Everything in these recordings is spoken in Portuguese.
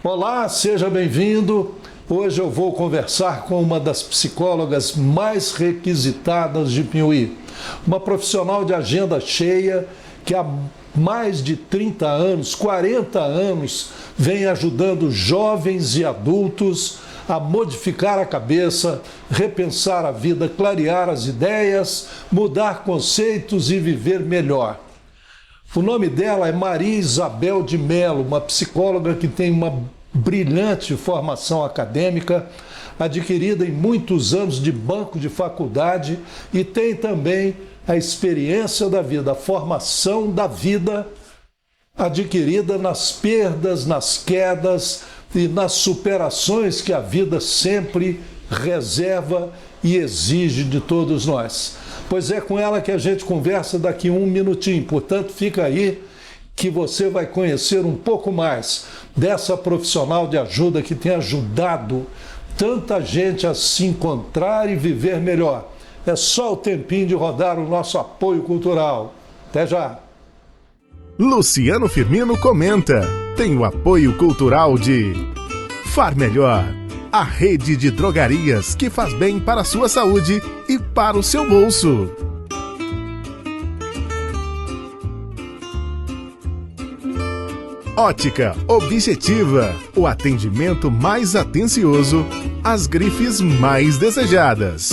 Olá, seja bem-vindo. Hoje eu vou conversar com uma das psicólogas mais requisitadas de Piauí. Uma profissional de agenda cheia que há mais de 30 anos, 40 anos, vem ajudando jovens e adultos a modificar a cabeça, repensar a vida, clarear as ideias, mudar conceitos e viver melhor. O nome dela é Maria Isabel de Mello, uma psicóloga que tem uma brilhante formação acadêmica, adquirida em muitos anos de banco de faculdade e tem também a experiência da vida, a formação da vida adquirida nas perdas, nas quedas e nas superações que a vida sempre reserva e exige de todos nós. Pois é com ela que a gente conversa daqui um minutinho, portanto fica aí que você vai conhecer um pouco mais dessa profissional de ajuda que tem ajudado tanta gente a se encontrar e viver melhor. É só o tempinho de rodar o nosso apoio cultural. Até já! Luciano Firmino comenta. Tem o apoio cultural de Far Melhor, a rede de drogarias que faz bem para a sua saúde e para o seu bolso. Ótica Objetiva, o atendimento mais atencioso, as grifes mais desejadas.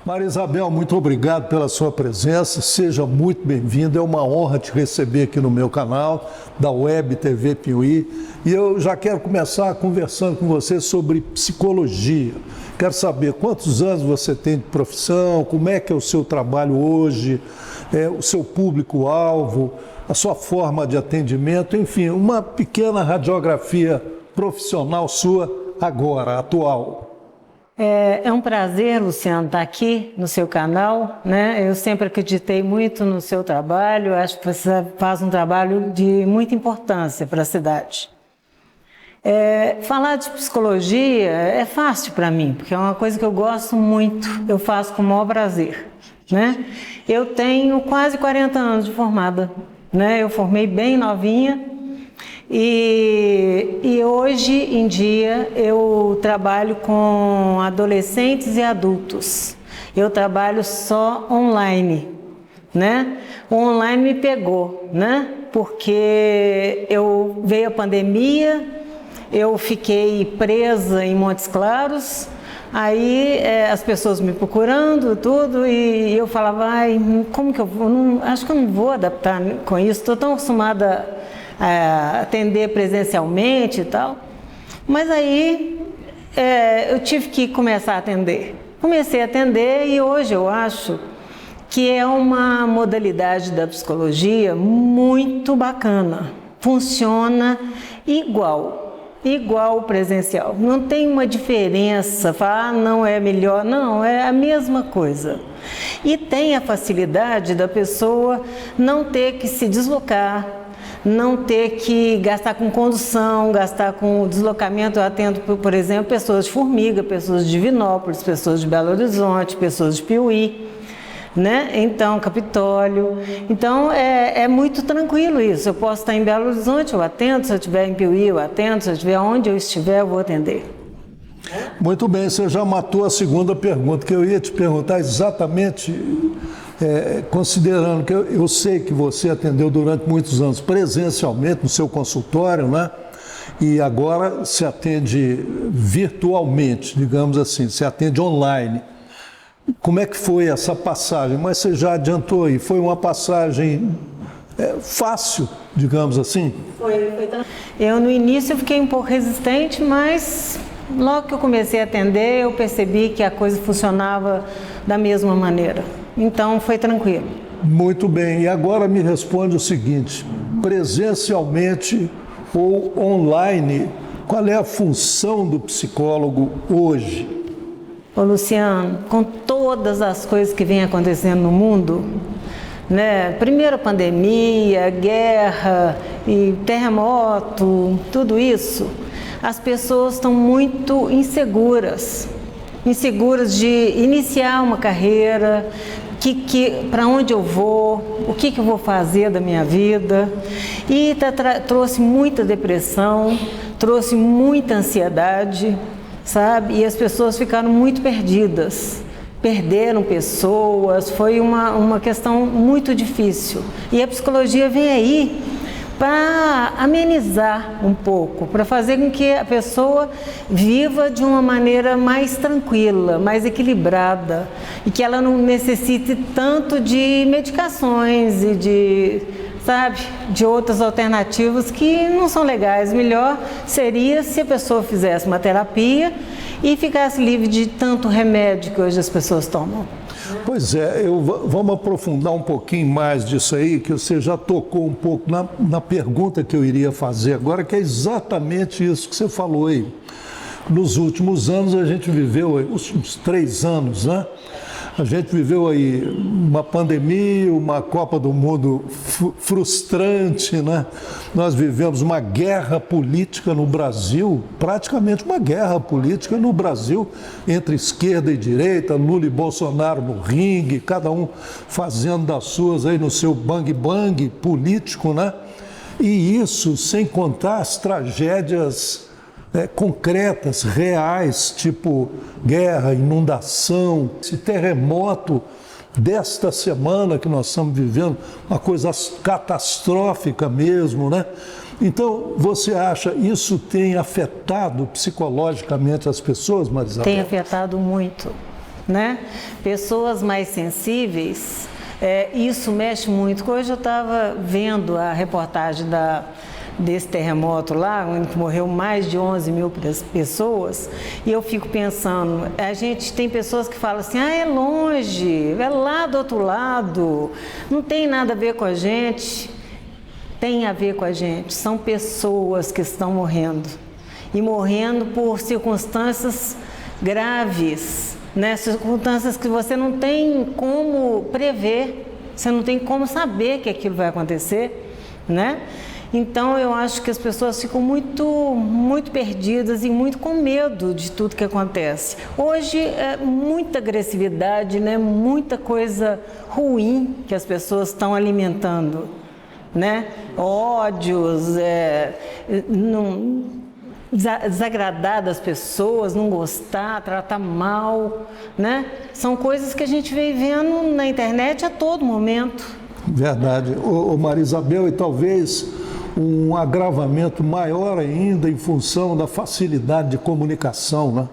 Maria Isabel, muito obrigado pela sua presença, seja muito bem-vinda, é uma honra te receber aqui no meu canal, da Web TV Piauí, e eu já quero começar conversando com você sobre psicologia. Quero saber quantos anos você tem de profissão, como é que é o seu trabalho hoje, o seu público-alvo, a sua forma de atendimento, enfim, uma pequena radiografia profissional sua agora, atual. É um prazer, Luciano, estar aqui no seu canal, né? Eu sempre acreditei muito no seu trabalho, acho que você faz um trabalho de muita importância para a cidade. Falar de psicologia é fácil para mim, porque é uma coisa que eu gosto muito, eu faço com o maior prazer, né? Eu tenho quase 40 anos de formada, né? Eu formei bem novinha. E hoje em dia eu trabalho com adolescentes e adultos. Eu trabalho só online, né? O online me pegou, né? Porque veio a pandemia, eu fiquei presa em Montes Claros, aí as pessoas me procurando, tudo, e eu falava, ai, como que eu vou? Acho que eu não vou adaptar com isso, estou tão acostumada atender presencialmente e tal, mas aí eu tive que começar a atender. Comecei a atender e hoje eu acho que é uma modalidade da psicologia muito bacana, funciona igual o presencial, não tem uma diferença, falar não é melhor, não, é a mesma coisa. E tem a facilidade da pessoa não ter que se deslocar, não ter que gastar com condução, gastar com deslocamento. Eu atendo, por exemplo, pessoas de Formiga, pessoas de Divinópolis, pessoas de Belo Horizonte, pessoas de Piauí, né? Então, Capitólio. Então, é muito tranquilo isso. Eu posso estar em Belo Horizonte, eu atendo. Se eu estiver em Piauí, eu atendo. Se eu estiver onde eu estiver, eu vou atender. Muito bem, você já matou a segunda pergunta, que eu ia te perguntar exatamente... considerando que eu sei que você atendeu durante muitos anos presencialmente no seu consultório, né? E agora se atende virtualmente, digamos assim, se atende online. Como é que foi essa passagem? Mas você já adiantou aí, foi uma passagem fácil, digamos assim? Foi. Eu no início eu fiquei um pouco resistente, mas logo que eu comecei a atender eu percebi que a coisa funcionava da mesma maneira. Então, foi tranquilo. Muito bem. E agora me responde o seguinte, presencialmente ou online, qual é a função do psicólogo hoje? Ô Luciano, com todas as coisas que vêm acontecendo no mundo, né? Primeiro pandemia, guerra e terremoto, tudo isso, as pessoas estão muito inseguras de iniciar uma carreira, para onde eu vou, o que eu vou fazer da minha vida. E trouxe muita depressão, trouxe muita ansiedade, sabe? E as pessoas ficaram muito perdidas, perderam pessoas, foi uma questão muito difícil. E a psicologia vem aí para amenizar um pouco, para fazer com que a pessoa viva de uma maneira mais tranquila, mais equilibrada, e que ela não necessite tanto de medicações e de outras alternativas que não são legais. Melhor seria se a pessoa fizesse uma terapia e ficasse livre de tanto remédio que hoje as pessoas tomam. Pois é, vamos aprofundar um pouquinho mais disso aí, que você já tocou um pouco na pergunta que eu iria fazer agora, que é exatamente isso que você falou aí. Nos últimos anos, a gente viveu, os últimos 3 anos, né? A gente viveu aí uma pandemia, uma Copa do Mundo frustrante, né? Nós vivemos uma guerra política no Brasil, praticamente uma guerra política no Brasil, entre esquerda e direita, Lula e Bolsonaro no ringue, cada um fazendo das suas aí no seu bang-bang político, né? E isso sem contar as tragédias concretas, reais, tipo guerra, inundação, esse terremoto desta semana que nós estamos vivendo, uma coisa catastrófica mesmo, né? Então, você acha isso tem afetado psicologicamente as pessoas, Marisabel? Tem afetado muito, né? Pessoas mais sensíveis, isso mexe muito. Hoje eu estava vendo a reportagem desse terremoto lá, onde morreu mais de 11 mil pessoas, e eu fico pensando, a gente tem pessoas que falam assim, é longe, é lá do outro lado, não tem nada a ver com a gente. Tem a ver com a gente, são pessoas que estão morrendo, e morrendo por circunstâncias graves, né? Circunstâncias que você não tem como prever, você não tem como saber que aquilo vai acontecer, né? Então, eu acho que as pessoas ficam muito perdidas e muito com medo de tudo que acontece. Hoje, é muita agressividade, né? Muita coisa ruim que as pessoas estão alimentando, né? Ódios, desagradar das pessoas, não gostar, tratar mal, né? São coisas que a gente vem vendo na internet a todo momento. Verdade. Ô Marisabel, e talvez um agravamento maior ainda em função da facilidade de comunicação, né?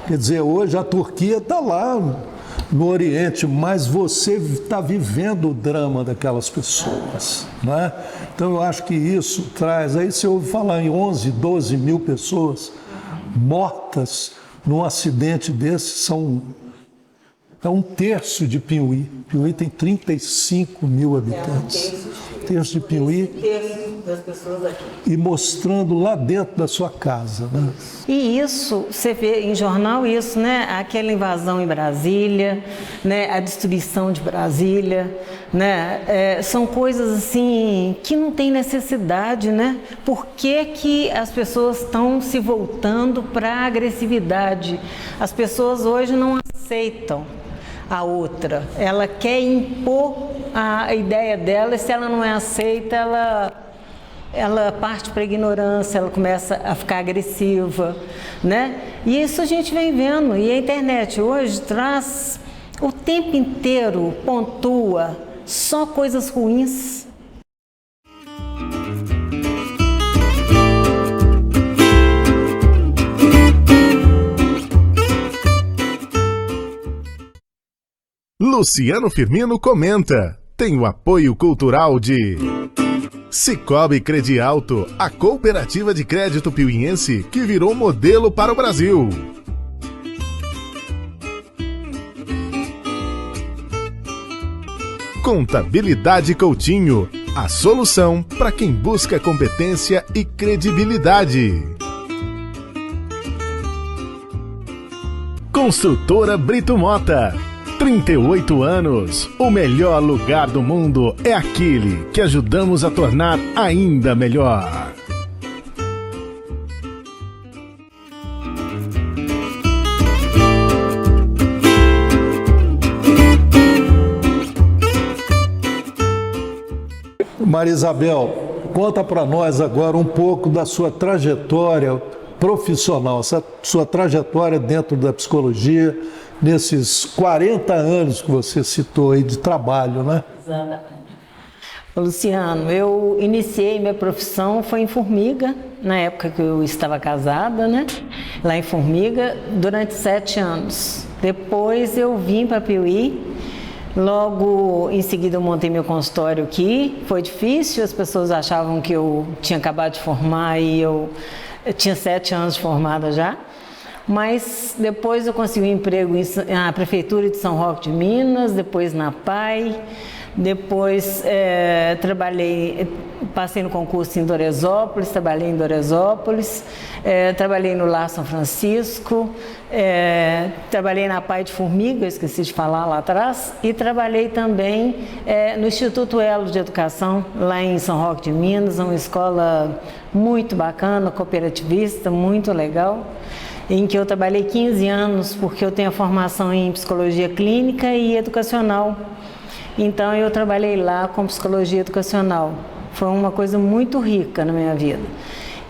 Quer dizer, hoje a Turquia está lá no Oriente, mas você está vivendo o drama daquelas pessoas, né? Então eu acho que isso traz, aí você ouve falar em 11, 12 mil pessoas mortas num acidente desse, é 1/3 de Piuí. Piuí tem 35 mil habitantes. 1/3 de Piuí. Das pessoas aqui. E mostrando lá dentro da sua casa, né? E isso, você vê em jornal isso, né? Aquela invasão em Brasília, né? A destruição de Brasília, né? São coisas assim que não tem necessidade, né? Por que as pessoas estão se voltando para a agressividade? As pessoas hoje não aceitam a outra. Ela quer impor a ideia dela, e se ela não é aceita, ela parte para a ignorância, ela começa a ficar agressiva, né? E isso a gente vem vendo, e a internet hoje traz o tempo inteiro, pontua só coisas ruins. Luciano Firmino comenta. Tem o apoio cultural de Sicoob Credialto, a cooperativa de crédito piuiense que virou modelo para o Brasil. Contabilidade Coutinho, a solução para quem busca competência e credibilidade. Construtora Brito Mota. 38 anos. O melhor lugar do mundo é aquele que ajudamos a tornar ainda melhor. Maria Isabel, conta para nós agora um pouco da sua trajetória profissional, essa sua trajetória dentro da psicologia, nesses 40 anos que você citou aí de trabalho, né? Exatamente. Luciano, eu iniciei minha profissão, foi em Formiga, na época que eu estava casada, né? Lá em Formiga, durante 7 anos. Depois eu vim para Piuí. Logo em seguida eu montei meu consultório aqui. Foi difícil, as pessoas achavam que eu tinha acabado de formar e eu tinha 7 anos de formada já. Mas depois eu consegui um emprego na Prefeitura de São Roque de Minas, depois na PAI, depois passei no concurso em Doresópolis, trabalhei em Doresópolis, trabalhei no Lar São Francisco, trabalhei na PAI de Formiga, esqueci de falar lá atrás, e trabalhei também no Instituto Elo de Educação, lá em São Roque de Minas, uma escola muito bacana, cooperativista, muito legal, em que eu trabalhei 15 anos, porque eu tenho a formação em psicologia clínica e educacional. Então eu trabalhei lá com psicologia educacional. Foi uma coisa muito rica na minha vida.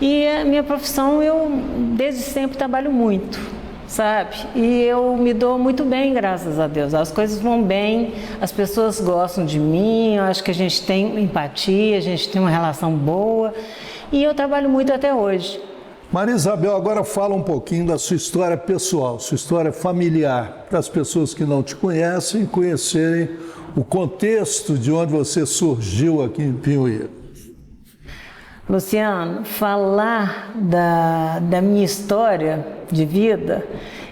E a minha profissão, eu desde sempre trabalho muito, sabe? E eu me dou muito bem, graças a Deus. As coisas vão bem, as pessoas gostam de mim, eu acho que a gente tem empatia, a gente tem uma relação boa. E eu trabalho muito até hoje. Maria Isabel, agora fala um pouquinho da sua história pessoal, sua história familiar, para as pessoas que não te conhecem conhecerem o contexto de onde você surgiu aqui em Piuí. Luciano, falar da minha história de vida,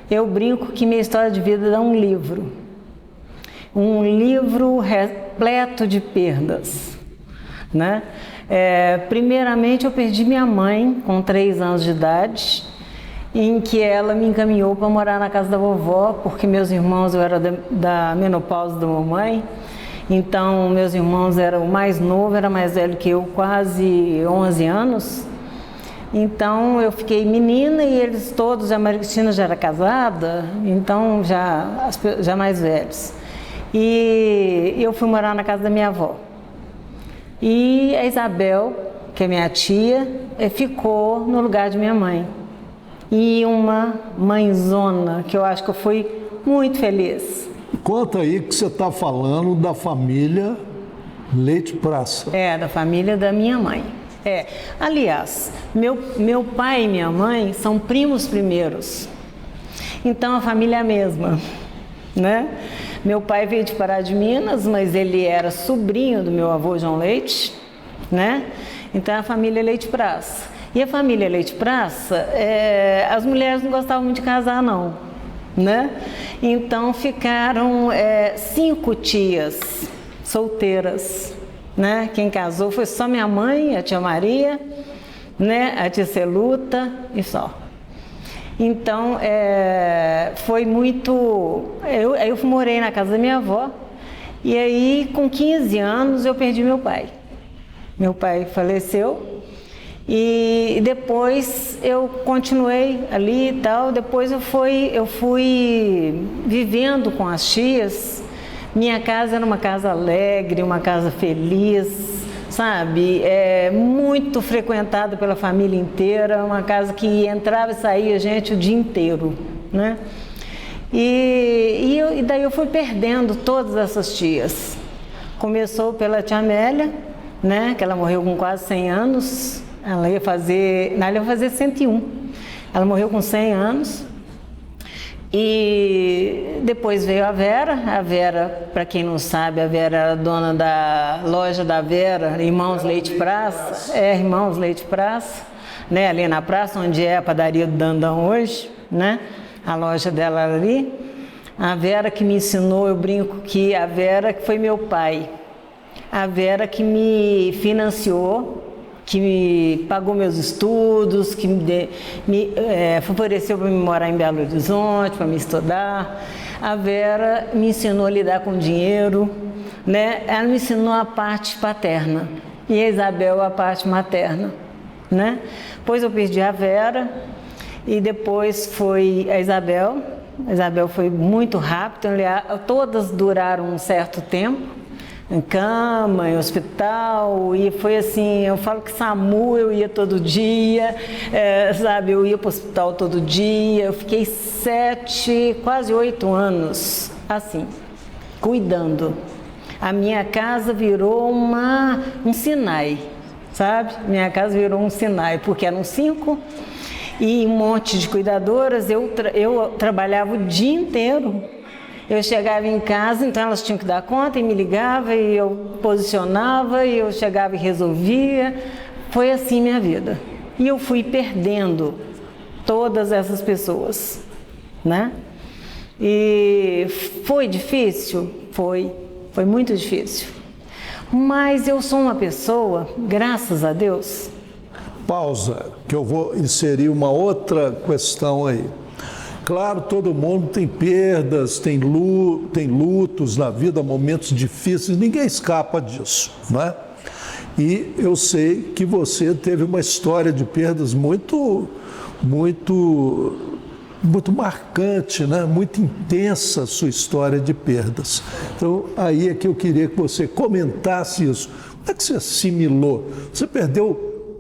eu brinco que minha história de vida é um livro repleto de perdas, né? Primeiramente eu perdi minha mãe com 3 anos de idade, em que ela me encaminhou para morar na casa da vovó, porque meus irmãos, eu era da menopausa da mamãe, então meus irmãos eram o mais novo, era mais velho que eu, quase 11 anos, então eu fiquei menina e eles todos, a Maria Cristina já era casada, então já mais velhos, e eu fui morar na casa da minha avó. E a Isabel, que é minha tia, ficou no lugar de minha mãe. E uma mãezona, que eu acho que eu fui muito feliz. Conta aí que você está falando da família Leite Praça. Da família da minha mãe. Aliás, meu pai e minha mãe são primos primeiros. Então a família é a mesma, né? Meu pai veio de Pará de Minas, mas ele era sobrinho do meu avô João Leite, né? Então a família Leite Praça. E a família Leite Praça, as mulheres não gostavam muito de casar, não, né? Então ficaram 5 tias solteiras, né? Quem casou foi só minha mãe, a tia Maria, né? A tia Celuta e só. Então, foi muito... Eu morei na casa da minha avó e aí, com 15 anos, eu perdi meu pai. Meu pai faleceu e depois eu continuei ali e tal. Depois eu fui vivendo com as tias. Minha casa era uma casa alegre, uma casa feliz, sabe, muito frequentada pela família inteira, uma casa que entrava e saía gente o dia inteiro, né? E daí eu fui perdendo todas essas tias. Começou pela tia Amélia, né, que ela morreu com quase 100 anos, ela ia fazer 101, ela morreu com 100 anos. E depois veio a Vera, para quem não sabe, a Vera era dona da loja da Vera, Irmãos Leite Praça, Irmãos Leite Praça, né, ali na praça, onde é a padaria do Dandão hoje, né, a loja dela era ali. A Vera que me ensinou, eu brinco que a Vera que foi meu pai, a Vera que me financiou que me pagou meus estudos, que me favoreceu para me morar em Belo Horizonte, para me estudar. A Vera me ensinou a lidar com dinheiro, né? Ela me ensinou a parte paterna e a Isabel a parte materna, né? Depois eu perdi a Vera e depois foi a Isabel. A Isabel foi muito rápido, todas duraram um certo tempo. Em cama, em hospital, e foi assim, eu falo que SAMU eu ia todo dia, sabe, eu ia para o hospital todo dia, eu fiquei 7, quase 8 anos assim, cuidando. A minha casa virou um Sinai, sabe, minha casa virou um Sinai, porque eram 5 e um monte de cuidadoras, eu trabalhava o dia inteiro. Eu chegava em casa, então elas tinham que dar conta e me ligava e eu posicionava e eu chegava e resolvia. Foi assim minha vida. E eu fui perdendo todas essas pessoas, né? E foi difícil? Foi muito difícil. Mas eu sou uma pessoa, graças a Deus. Pausa, que eu vou inserir uma outra questão aí. Claro, todo mundo tem perdas, tem lutos na vida, momentos difíceis, ninguém escapa disso, não é? E eu sei que você teve uma história de perdas muito marcante, né? Muito intensa a sua história de perdas. Então, aí é que eu queria que você comentasse isso. Como é que você assimilou? Você perdeu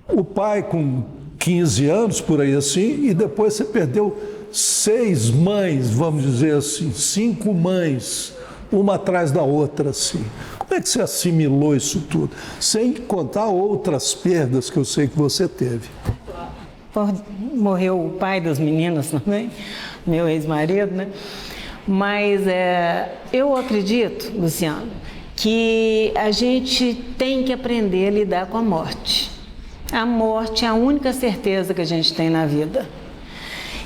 o pai com 15 anos, por aí assim, e depois você perdeu 6 mães, vamos dizer assim, 5 mães, uma atrás da outra, assim. Como é que você assimilou isso tudo? Sem contar outras perdas que eu sei que você teve. Morreu o pai das meninas também, meu ex-marido, né? Mas eu acredito, Luciano, que a gente tem que aprender a lidar com a morte. A morte é a única certeza que a gente tem na vida.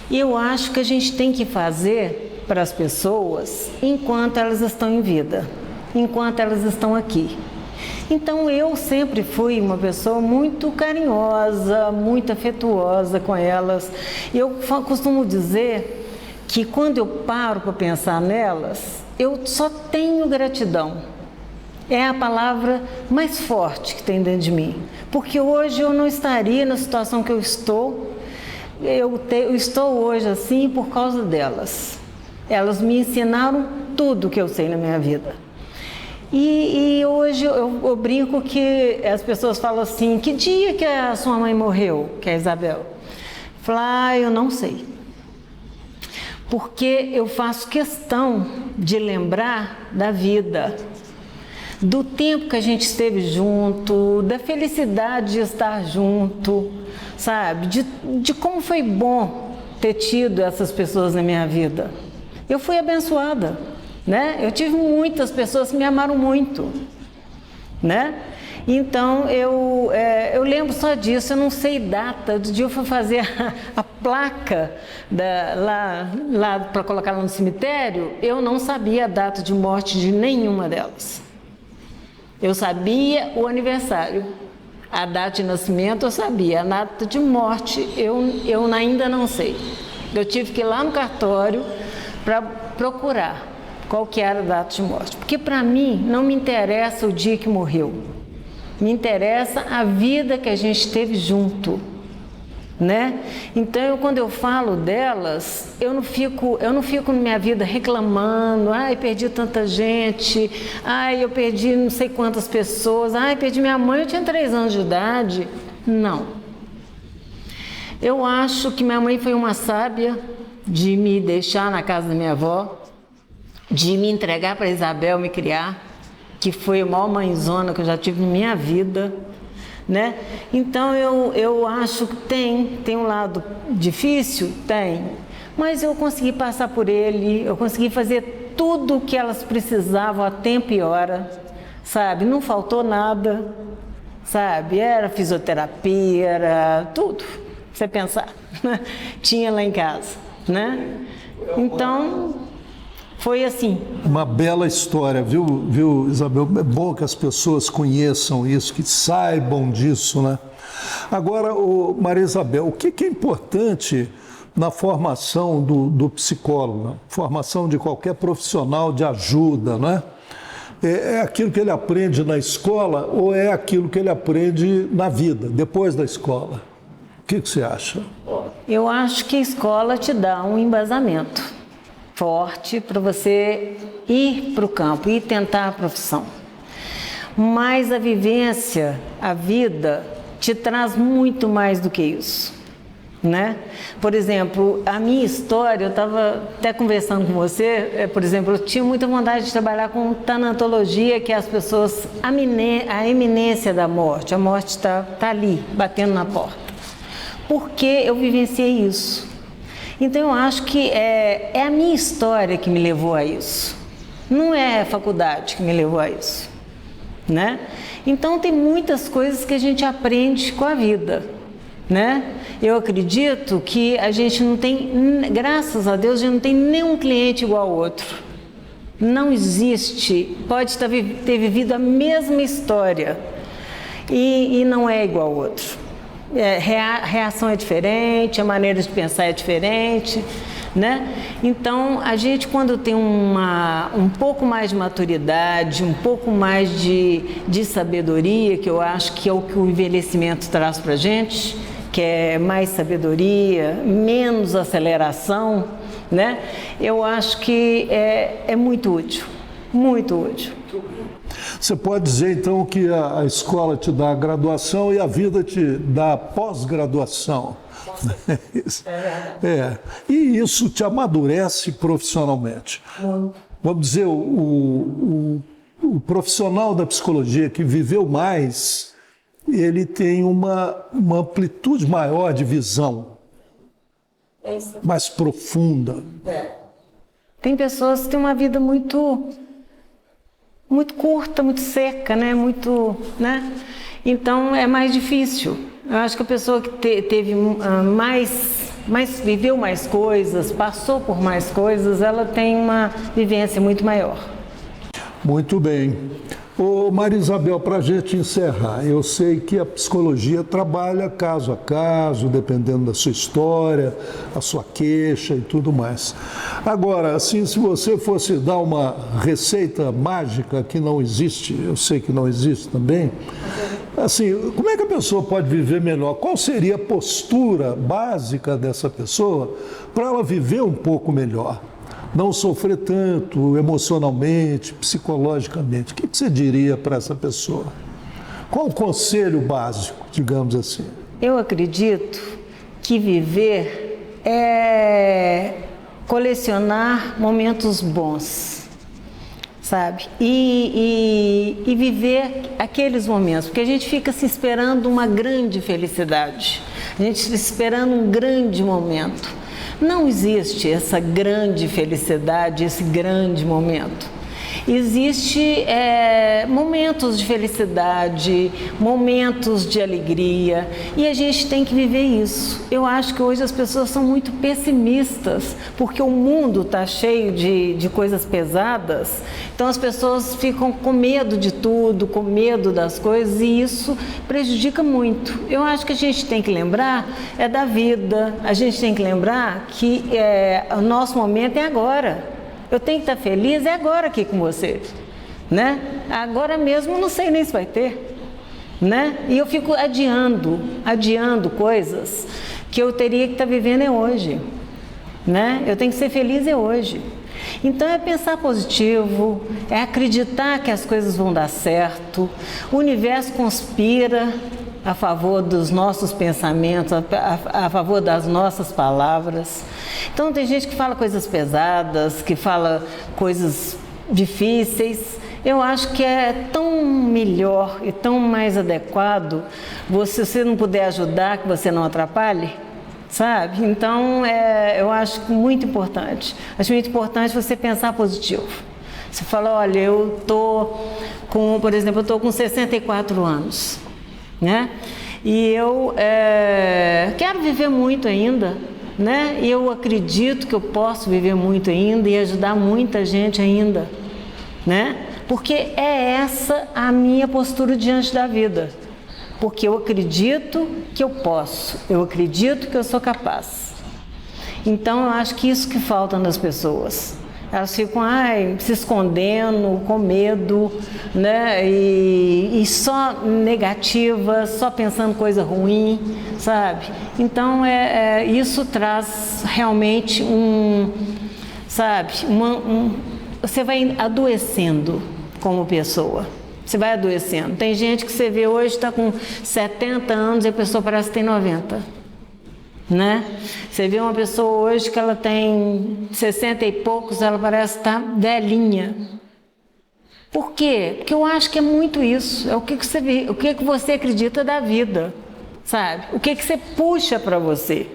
E eu acho que a gente tem que fazer para as pessoas enquanto elas estão em vida, enquanto elas estão aqui. Então eu sempre fui uma pessoa muito carinhosa, muito afetuosa com elas. Eu costumo dizer que quando eu paro para pensar nelas, eu só tenho gratidão. É a palavra mais forte que tem dentro de mim. Porque hoje eu não estaria na situação que eu estou. Eu estou hoje assim por causa delas. Elas me ensinaram tudo que eu sei na minha vida. E hoje eu brinco que as pessoas falam assim, que dia que a sua mãe morreu, que é a Isabel? Falo, eu não sei. Porque eu faço questão de lembrar da vida, do tempo que a gente esteve junto, da felicidade de estar junto, sabe? De como foi bom ter tido essas pessoas na minha vida. Eu fui abençoada, né? Eu tive muitas pessoas que me amaram muito, né? Então, eu lembro só disso, eu não sei data. Do dia eu fui fazer a placa lá para colocar lá no cemitério, eu não sabia a data de morte de nenhuma delas. Eu sabia o aniversário, a data de nascimento eu sabia, a data de morte eu ainda não sei. Eu tive que ir lá no cartório para procurar qual que era a data de morte. Porque para mim não me interessa o dia que morreu, me interessa a vida que a gente teve junto, né? Então quando eu falo delas, eu não fico na minha vida reclamando, perdi tanta gente, eu perdi não sei quantas pessoas, perdi minha mãe, eu tinha 3 anos de idade. Não. Eu acho que minha mãe foi uma sábia de me deixar na casa da minha avó, de me entregar para Isabel me criar, que foi a maior mãezona que eu já tive na minha vida, né? Então eu acho que tem um lado difícil, mas eu consegui passar por ele, eu consegui fazer tudo o que elas precisavam a tempo e hora, sabe? Não faltou nada, sabe? Era fisioterapia, era tudo, pra você pensar, tinha lá em casa, né? Então foi assim. Uma bela história, viu, Isabel? É bom que as pessoas conheçam isso, que saibam disso, né? Agora, Maria Isabel, o que é importante na formação do psicólogo, formação de qualquer profissional de ajuda, né? É aquilo que ele aprende na escola ou é aquilo que ele aprende na vida, depois da escola? O que você acha? Eu acho que a escola te dá um embasamento forte para você ir para o campo e tentar a profissão. Mas a vivência, a vida, te traz muito mais do que isso, né? Por exemplo, a minha história, eu estava até conversando com você, por exemplo, eu tinha muita vontade de trabalhar com tanatologia, que é as pessoas, a iminência da morte, a morte está ali, batendo na porta. Porque eu vivenciei isso. Então eu acho que é a minha história que me levou a isso, não é a faculdade que me levou a isso, né? Então tem muitas coisas que a gente aprende com a vida, né? Eu acredito que a gente não tem, graças a Deus, a gente não tem nenhum cliente igual ao outro. Não existe, pode ter vivido a mesma história e não é igual ao outro. A reação é diferente, a maneira de pensar é diferente, né? Então, a gente, quando tem um pouco mais de maturidade, um pouco mais de sabedoria, que eu acho que é o que o envelhecimento traz para a gente, que é mais sabedoria, menos aceleração, né? Eu acho que é muito útil, muito útil. Você pode dizer, então, que a escola te dá a graduação e a vida te dá a pós-graduação. E isso te amadurece profissionalmente. Vamos dizer, o profissional da psicologia que viveu mais, ele tem uma amplitude maior de visão, mais profunda. Tem pessoas que têm uma vida muito curta, muito seca, né? Né? Então é mais difícil. Eu acho que a pessoa que teve viveu mais coisas, passou por mais coisas, ela tem uma vivência muito maior. Muito bem. Ô Maria Isabel, para a gente encerrar, eu sei que a psicologia trabalha caso a caso, dependendo da sua história, a sua queixa e tudo mais. Agora, assim, se você fosse dar uma receita mágica que não existe, eu sei que não existe também, assim, como é que a pessoa pode viver melhor? Qual seria a postura básica dessa pessoa para ela viver um pouco melhor? Não sofrer tanto emocionalmente, psicologicamente. O que você diria para essa pessoa? Qual o conselho básico, digamos assim? Eu acredito que viver é colecionar momentos bons, sabe? E viver aqueles momentos, porque a gente fica se esperando uma grande felicidade, a gente fica esperando um grande momento. Não existe essa grande felicidade, esse grande momento. Existem momentos de felicidade, momentos de alegria, e a gente tem que viver isso. Eu acho que hoje as pessoas são muito pessimistas, porque o mundo está cheio de coisas pesadas, então as pessoas ficam com medo de tudo, com medo das coisas, e isso prejudica muito. Eu acho que a gente tem que lembrar da vida, a gente tem que lembrar que o nosso momento é agora. Eu tenho que estar feliz, é agora aqui com você, né? Agora mesmo não sei nem se vai ter, né? E eu fico adiando coisas que eu teria que estar vivendo hoje, né? Eu tenho que ser feliz hoje. Então é pensar positivo, é acreditar que as coisas vão dar certo, o universo conspira a favor dos nossos pensamentos, a favor das nossas palavras. Então tem gente que fala coisas pesadas, que fala coisas difíceis. Eu acho que é tão melhor e tão mais adequado se você não puder ajudar, que você não atrapalhe, sabe? Então eu acho muito importante. Acho muito importante você pensar positivo. Você fala, olha, por exemplo, eu estou com 64 anos. Né? E eu quero viver muito ainda, né? E eu acredito que eu posso viver muito ainda e ajudar muita gente ainda, né? Porque é essa a minha postura diante da vida. Porque eu acredito que eu posso, eu acredito que eu sou capaz. Então eu acho que isso que falta nas pessoas. Elas ficam se escondendo, com medo, né? E só negativa, só pensando coisa ruim, sabe? Então isso traz realmente você vai adoecendo como pessoa. Você vai adoecendo. Tem gente que você vê hoje está com 70 anos e a pessoa parece que tem 90. Né? Você vê uma pessoa hoje que ela tem 60 e poucos, ela parece estar velhinha. Por quê? Porque eu acho que é muito isso. É o que você vê, o que você acredita da vida, sabe? O que você puxa para você,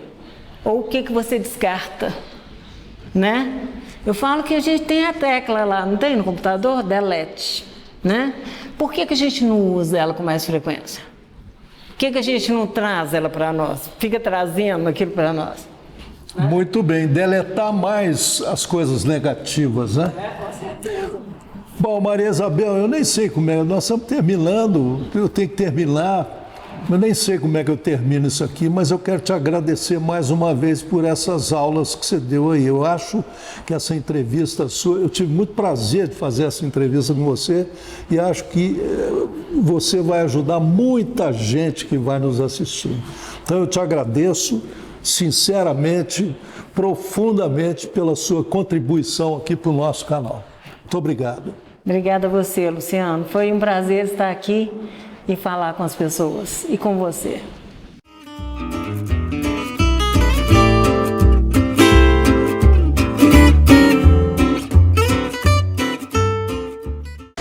ou o que você descarta, né? Eu falo que a gente tem a tecla lá, não tem no computador? Delete, né? Por que a gente não usa ela com mais frequência? Por que a gente não traz ela para nós? Fica trazendo aquilo para nós. Né? Muito bem, deletar mais as coisas negativas, né? Com certeza. Bom, Maria Isabel, eu nem sei como é, nós estamos terminando, eu tenho que terminar, eu nem sei como é que eu termino isso aqui, mas eu quero te agradecer mais uma vez por essas aulas que você deu aí. Eu acho que essa entrevista sua, eu tive muito prazer de fazer essa entrevista com você e acho que você vai ajudar muita gente que vai nos assistir. Então eu te agradeço sinceramente, profundamente pela sua contribuição aqui para o nosso canal. Muito obrigado. Obrigada a você, Luciano. Foi um prazer estar aqui e falar com as pessoas e com você.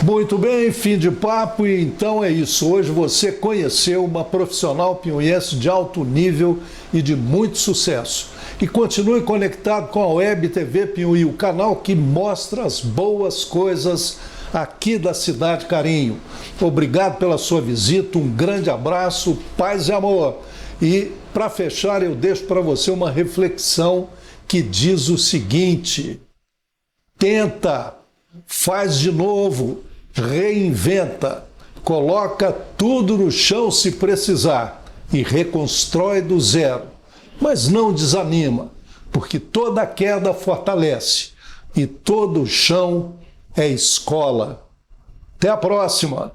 Muito bem, fim de papo, e então é isso. Hoje você conheceu uma profissional piauiense de alto nível e de muito sucesso. E continue conectado com a Web TV Piauí, o canal que mostra as boas coisas aqui da Cidade Carinho. Obrigado pela sua visita, um grande abraço, paz e amor. E para fechar, eu deixo para você uma reflexão que diz o seguinte: tenta, faz de novo, reinventa, coloca tudo no chão se precisar e reconstrói do zero. Mas não desanima, porque toda queda fortalece e todo chão é escola. Até a próxima!